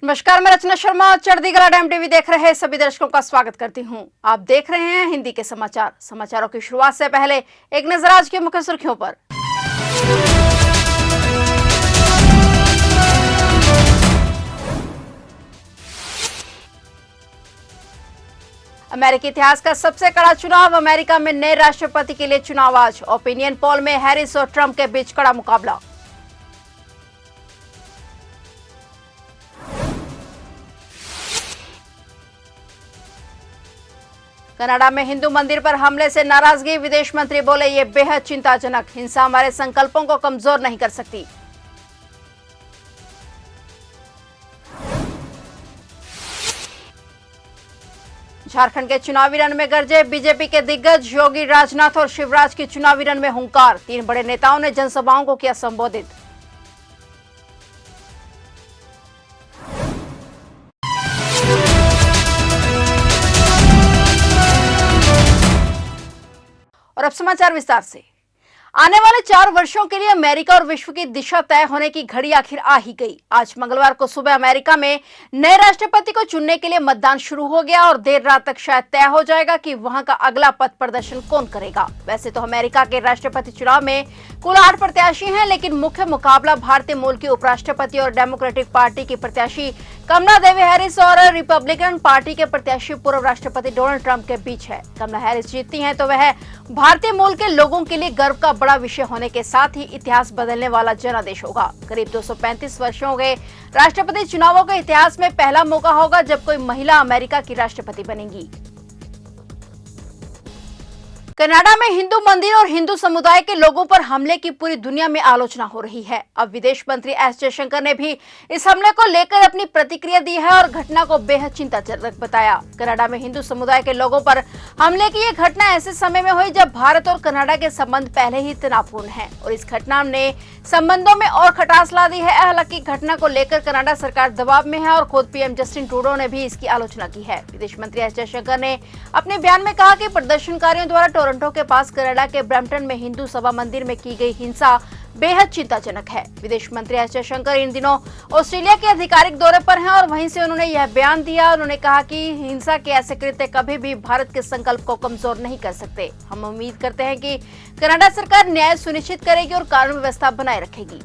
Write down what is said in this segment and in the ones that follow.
नमस्कार, मैं रचना Sharma. चढ़ीगढ़ dam TV देख रहे सभी दर्शकों का स्वागत करती हूं। आप देख रहे हैं हिंदी के समाचार। समाचारों की शुरुआत से पहले एक नजर आज की मुख्य सुर्खियों पर। अमेरिकी इतिहास का सबसे कड़ा चुनाव। अमेरिका में नए राष्ट्रपति के लिए चुनाव आज। ओपिनियन पोल में हैरिस और ट्रंप के बीच कड़ा मुकाबला। कनाडा में हिंदू मंदिर पर हमले से नाराजगी। विदेश मंत्री बोले, ये बेहद चिंताजनक। हिंसा हमारे संकल्पों को कमजोर नहीं कर सकती। झारखंड के चुनावी रण में गरजे बीजेपी के दिग्गज। योगी, राजनाथ और शिवराज की चुनावी रण में हुंकार। 3 बड़े नेताओं ने जनसभाओं को किया संबोधित। और अब समाचार विस्तार से। आने वाले 4 वर्षों के लिए अमेरिका और विश्व की दिशा तय होने की घड़ी आखिर आ ही गई। आज मंगलवार को सुबह अमेरिका में नए राष्ट्रपति को चुनने के लिए मतदान शुरू हो गया और देर रात तक शायद तय हो जाएगा कि वहां का अगला पथ प्रदर्शन कौन करेगा। वैसे तो अमेरिका के राष्ट्रपति चुनाव में कुल 8 प्रत्याशी हैं, लेकिन मुख्य मुकाबला भारतीय मूल की उपराष्ट्रपति और डेमोक्रेटिक पार्टी की प्रत्याशी कमला देवी हैरिस और रिपब्लिकन पार्टी के प्रत्याशी पूर्व राष्ट्रपति डोनाल्ड ट्रंप के बीच है। कमला हैरिस जीतती हैं तो वह भारतीय मूल के लोगों के लिए गर्व का बड़ा विषय होने के साथ ही इतिहास बदलने वाला जनादेश होगा। करीब 235 वर्षों के राष्ट्रपति चुनावों के इतिहास में पहला मौका होगा जब कोई महिला अमेरिका की राष्ट्रपति बनेगी। कनाडा में हिंदू मंदिर और हिंदू समुदाय के लोगों पर हमले की पूरी दुनिया में आलोचना हो रही है। अब विदेश मंत्री एस जयशंकर ने भी इस हमले को लेकर अपनी प्रतिक्रिया दी है और घटना को बेहद चिंताजनक बताया। कनाडा में हिंदू समुदाय के लोगों पर हमले की यह घटना ऐसे समय में हुई जब भारत और कनाडा के संबंध पहले ही तनावपूर्ण हैं और इस घटना ने संबंधों में और खटास ला दी है। हालांकि घटना को लेकर कनाडा सरकार दबाव में है और खुद पीएम जस्टिन ट्रूडो ने भी इसकी आलोचना की है। विदेश मंत्री एस जयशंकर ने अपने बयान में कहा कि प्रदर्शनकारियों द्वारा टोरंटो के पास कनाडा के ब्रैम्पटन में हिंदू सभा मंदिर में की गई हिंसा बेहद चिंताजनक है। विदेश मंत्री एस जयशंकर इन दिनों ऑस्ट्रेलिया के आधिकारिक दौरे पर हैं और वहीं से उन्होंने यह बयान दिया। उन्होंने कहा कि हिंसा के ऐसे कृत्य कभी भी भारत के संकल्प को कमजोर नहीं कर सकते। हम उम्मीद करते हैं कि कनाडा सरकार न्याय सुनिश्चित करेगी और कानून व्यवस्था बनाए रखेगी।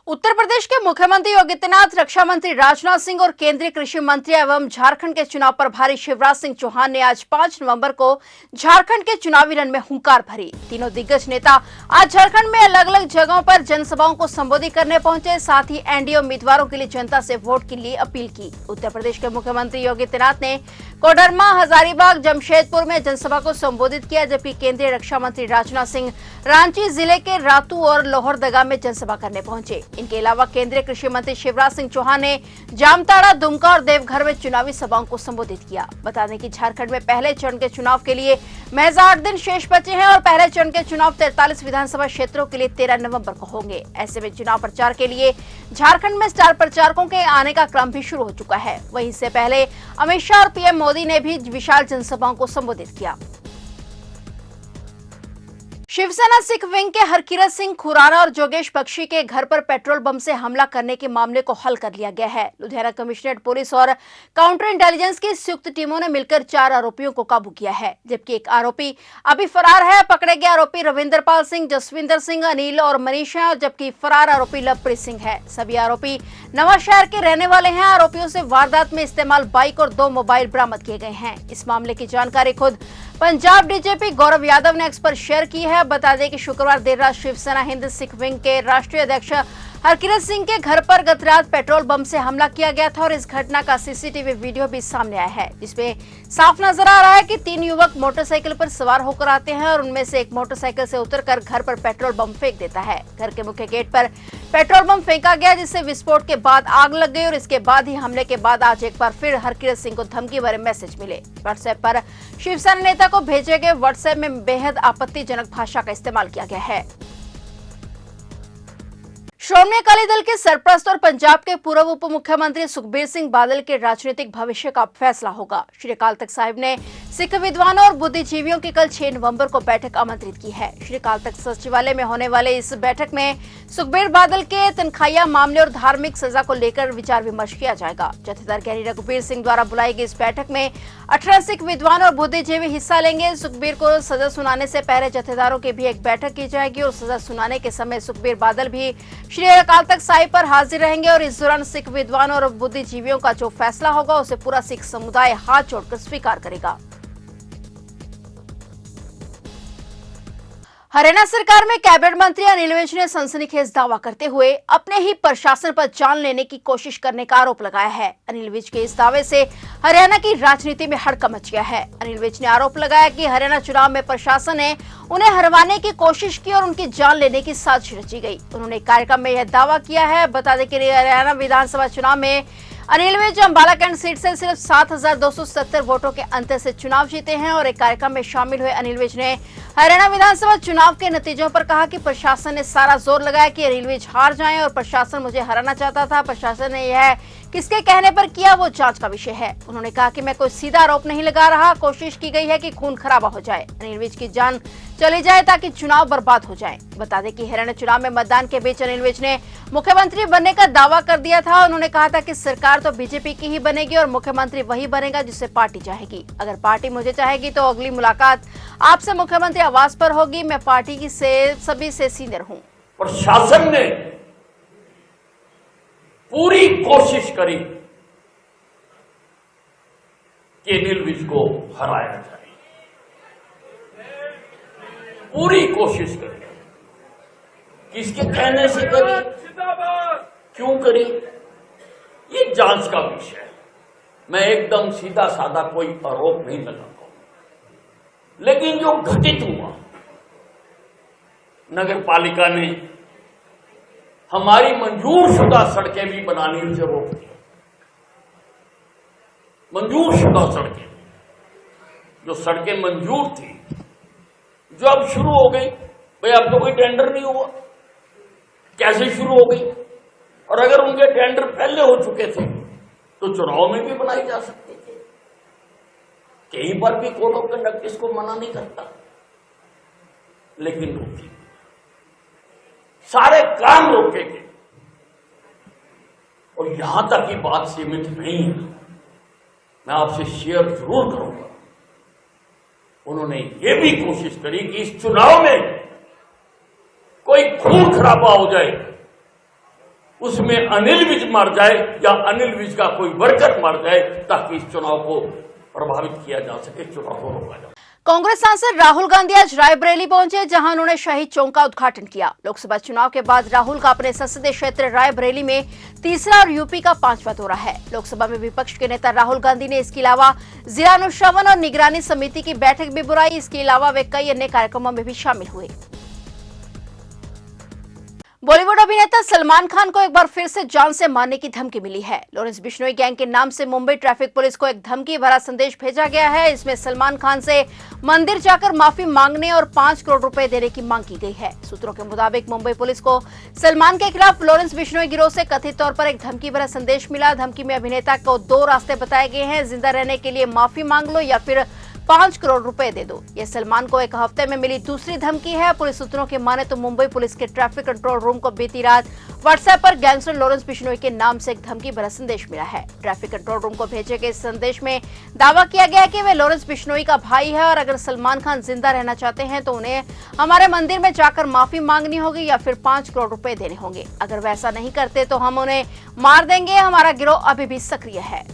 उत्तर प्रदेश के मुख्यमंत्री योगी आदित्यनाथ, रक्षा मंत्री राजनाथ सिंह और केंद्रीय कृषि मंत्री एवं झारखंड के चुनाव प्रभारी शिवराज सिंह चौहान ने आज 5 नवंबर को झारखंड के चुनावी रण में हुंकार भरी। तीनों दिग्गज नेता आज झारखंड में अलग अलग जगहों पर जनसभाओं को संबोधित करने पहुंचे। साथ ही एनडीए उम्मीदवारों के लिए जनता से वोट के लिए अपील की। उत्तर प्रदेश के मुख्यमंत्री योगी आदित्यनाथ ने कोडरमा, हजारीबाग, जमशेदपुर में जनसभा को संबोधित किया, जबकि केंद्रीय रक्षा मंत्री राजनाथ सिंह रांची जिले के रातू और लोहरदगा में जनसभा करने पहुंचे। इनके अलावा केंद्रीय कृषि मंत्री शिवराज सिंह चौहान ने जामताड़ा, दुमका और देवघर में चुनावी सभाओं को संबोधित किया। बता दें कि झारखंड में पहले चरण के चुनाव के लिए महज 8 दिन शेष बचे हैं और पहले चरण के चुनाव 43 विधानसभा क्षेत्रों के लिए 13 नवंबर को होंगे। ऐसे में चुनाव प्रचार के लिए झारखंड में स्टार प्रचारकों के आने का क्रम भी शुरू हो चुका है। वहीं इससे पहले अमित शाह और पीएम मोदी ने भी विशाल जनसभाओं को संबोधित किया। शिवसेना सिख विंग के हरकिरत सिंह खुराना और जोगेश बख्शी के घर पर पेट्रोल बम से हमला करने के मामले को हल कर लिया गया है। लुधियाना कमिश्नरेट पुलिस और काउंटर इंटेलिजेंस की संयुक्त टीमों ने मिलकर 4 आरोपियों को काबू किया है, जबकि एक आरोपी अभी फरार है। पकड़े गए आरोपी रविंदरपाल सिंह, जसविंदर सिंह, अनिल और मनीष हैं, जबकि फरार आरोपी लवप्रीत सिंह है। सभी आरोपी नवाशहर के रहने वाले हैं। आरोपियों से वारदात में इस्तेमाल बाइक और 2 मोबाइल बरामद किए गए हैं। इस मामले की जानकारी खुद पंजाब डीजीपी गौरव यादव ने एक्स पर शेयर की है। बता दें कि शुक्रवार देर रात शिवसेना हिंद सिख विंग के राष्ट्रीय अध्यक्ष हरकिरत सिंह के घर पर गत रात पेट्रोल बम से हमला किया गया था और इस घटना का सीसीटीवी वीडियो भी सामने आया है, जिसमें साफ नजर आ रहा है कि 3 युवक मोटरसाइकिल पर सवार होकर आते हैं और उनमें से एक मोटरसाइकिल से उतरकर घर पर पेट्रोल बम फेंक देता है। घर के मुख्य गेट पर पेट्रोल बम फेंका गया, जिससे विस्फोट के बाद आग लग गई और इसके बाद ही हमले के बाद आज एक बार फिर हरकिरत सिंह को धमकी भरे मैसेज मिले। व्हाट्सएप पर शिवसेना नेता को भेजे गए व्हाट्सएप में बेहद आपत्तिजनक भाषा का इस्तेमाल किया गया है। श्रोमणी अकाली दल के सरप्रस्त और पंजाब के पूर्व उप मुख्यमंत्री सुखबीर सिंह बादल के राजनीतिक भविष्य का फैसला होगा। श्री अकाल तख्त साहिब ने सिख विद्वानों और बुद्धिजीवियों की कल 6 नवंबर को बैठक आमंत्रित की है। श्री अकाल तख्त सचिवालय में होने वाले इस बैठक में सुखबीर बादल के तनख्वाहिया मामले और धार्मिक सजा को लेकर विचार विमर्श किया जाएगा। जथेदार ज्ञानी रघुबीर सिंह द्वारा बुलाई गई इस बैठक में 18 सिख विद्वान और बुद्धिजीवी हिस्सा लेंगे। सुखबीर को सजा सुनाने से पहले जथेदारों की भी एक बैठक की जाएगी और सजा सुनाने के समय सुखबीर बादल भी श्री अकाल तख्त साहिब पर हाजिर रहेंगे और इस दौरान सिख विद्वान और बुद्धिजीवियों का जो फैसला होगा उसे पूरा सिख समुदाय हाथ जोड़कर स्वीकार करेगा। हरियाणा सरकार में कैबिनेट मंत्री अनिल विज ने सनसनीखेज दावा करते हुए अपने ही प्रशासन पर जान लेने की कोशिश करने का आरोप लगाया है। अनिल विज के इस दावे से हरियाणा की राजनीति में हड़कंप मच गया है। अनिल विज ने आरोप लगाया कि हरियाणा चुनाव में प्रशासन ने उन्हें हरवाने की कोशिश की और उनकी जान लेने की साजिश रची गई। उन्होंने एक कार्यक्रम में यह दावा किया है। बता दें कि हरियाणा विधानसभा चुनाव में अनिल विज अंबाला कैंट सीट से सिर्फ 7,270 वोटों के अंतर से चुनाव जीते हैं और एक कार्यक्रम में शामिल हुए अनिल विज ने हरियाणा विधानसभा चुनाव के नतीजों पर कहा कि प्रशासन ने सारा जोर लगाया कि अनिल विज हार जाएं और प्रशासन मुझे हराना चाहता था। प्रशासन ने यह किसके कहने पर किया वो जांच का विषय है। उन्होंने कहा कि मैं कोई सीधा आरोप नहीं लगा रहा, कोशिश की गई है कि खून खराबा हो जाए, अनिल विज की जान चली जाए ताकि चुनाव बर्बाद हो जाए। बता दें कि हरियाणा चुनाव में मतदान के बीच अनिल विज ने मुख्यमंत्री बनने का दावा कर दिया था। उन्होंने कहा था कि सरकार तो बीजेपी की ही बनेगी और मुख्यमंत्री वही बनेगा जिससे पार्टी चाहेगी। अगर पार्टी मुझे चाहेगी तो अगली मुलाकात आपसे मुख्यमंत्री आवास पर होगी। मैं पार्टी की सभी से सीनियर हूँ। प्रशासन ने पूरी कोशिश करी कि अनिल विज को हराया जाए, पूरी कोशिश करी। किसके कहने से करी, क्यों करी, ये जांच का विषय है। मैं एकदम सीधा साधा कोई आरोप नहीं लगाता हूं। लेकिन जो घटित हुआ, नगर पालिका ने हमारी मंजूर शुदा सड़कें भी बनाने से रोक दी। मंजूर शुदा सड़कें, जो सड़कें मंजूर थी, जो अब शुरू हो गई। भाई अब तो कोई टेंडर नहीं हुआ, कैसे शुरू हो गई? और अगर उनके टेंडर पहले हो चुके थे तो चुनाव में भी बनाई जा सकती थी। कहीं पर भी कोड ऑफ कंडक्ट इसको मना नहीं करता, लेकिन रोकी, सारे काम रोके गए। और यहां तक की बात सीमित नहीं है, मैं आपसे शेयर जरूर करूंगा। उन्होंने ये भी कोशिश करी कि इस चुनाव में कोई खून खराबा हो जाए, उसमें अनिल विज मर जाए या अनिल विज का कोई वर्कर मर जाए, ताकि इस चुनाव को प्रभावित किया जा सके, चुनाव को रोका जा सके। कांग्रेस सांसद राहुल गांधी आज रायबरेली पहुंचे, जहां उन्होंने शहीद चौक का उद्घाटन किया। लोकसभा चुनाव के बाद राहुल का अपने संसदीय क्षेत्र रायबरेली में तीसरा और यूपी का 5वां दौरा है। लोकसभा में विपक्ष के नेता राहुल गांधी ने इसके अलावा जिला अनुश्रवण और निगरानी समिति की बैठक भी बुलाई। इसके अलावा वे कई अन्य कार्यक्रमों में भी शामिल हुए। बॉलीवुड अभिनेता सलमान खान को एक बार फिर से जान से मारने की धमकी मिली है। लॉरेंस बिश्नोई गैंग के नाम से मुंबई ट्रैफिक पुलिस को एक धमकी भरा संदेश भेजा गया है। इसमें सलमान खान से मंदिर जाकर माफी मांगने और 5 करोड़ रुपए देने की मांग की गई है। सूत्रों के मुताबिक मुंबई पुलिस को सलमान के खिलाफ लॉरेंस बिश्नोई गिरोह से कथित तौर पर एक धमकी भरा संदेश मिला। धमकी में अभिनेता को 2 रास्ते बताए गए हैं, जिंदा रहने के लिए माफी मांग लो या फिर 5 करोड़ रुपए दे दो। यह सलमान को एक हफ्ते में मिली दूसरी धमकी है। पुलिस सूत्रों के माने तो मुंबई पुलिस के ट्रैफिक कंट्रोल रूम को बीती रात व्हाट्सएप पर गैंगस्टर लॉरेंस बिश्नोई के नाम से एक धमकी भरा संदेश मिला है। ट्रैफिक कंट्रोल रूम को भेजे गए इस संदेश में दावा किया गया है कि वे लॉरेंस बिश्नोई का भाई है और अगर सलमान खान जिंदा रहना चाहते हैं तो उन्हें हमारे मंदिर में जाकर माफी मांगनी होगी या फिर 5 करोड़ रुपए देने होंगे। अगर वैसा नहीं करते तो हम उन्हें मार देंगे। हमारा गिरोह अभी भी सक्रिय है।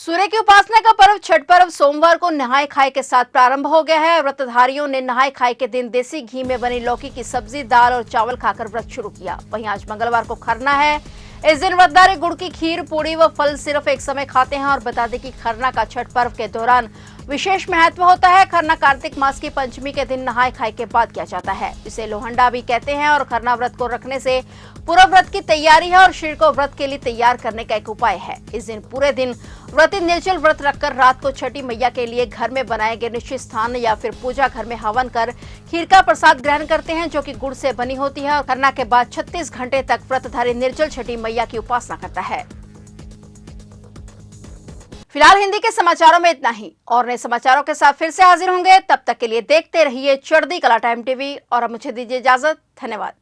सूर्य की उपासना का पर्व छठ पर्व सोमवार को नहाय खाए के साथ प्रारंभ हो गया है। व्रतधारियों ने नहाय खाए के दिन देसी घी में बनी लौकी की सब्जी, दाल और चावल खाकर व्रत शुरू किया। वहीं आज मंगलवार को खरना है। इस दिन व्रतधारी गुड़ की खीर, पूड़ी व फल सिर्फ एक समय खाते हैं। और बता दें कि खरना का छठ पर्व के दौरान विशेष महत्व होता है। खरना कार्तिक मास की पंचमी के दिन नहाय खाए के बाद किया जाता है। इसे लोहंडा भी कहते हैं और खरना व्रत को रखने से पूरा व्रत की तैयारी है और शरीर को व्रत के लिए तैयार करने का एक उपाय है। इस दिन पूरे दिन व्रती निर्जल व्रत रखकर रात को छठी मैया के लिए घर में बनाए गए निश्चित स्थान या फिर पूजा घर में हवन कर खीर का प्रसाद ग्रहण करते हैं, जो कि गुड़ से बनी होती है। और खरना के बाद 36 घंटे तक व्रतधारी निर्जल छठी मैया की उपासना करता है। फिलहाल हिंदी के समाचारों में इतना ही, और नए समाचारों के साथ फिर से हाजिर होंगे। तब तक के लिए देखते रहिए चढ़ती कला टाइम टीवी और अब मुझे दीजिए इजाजत। धन्यवाद।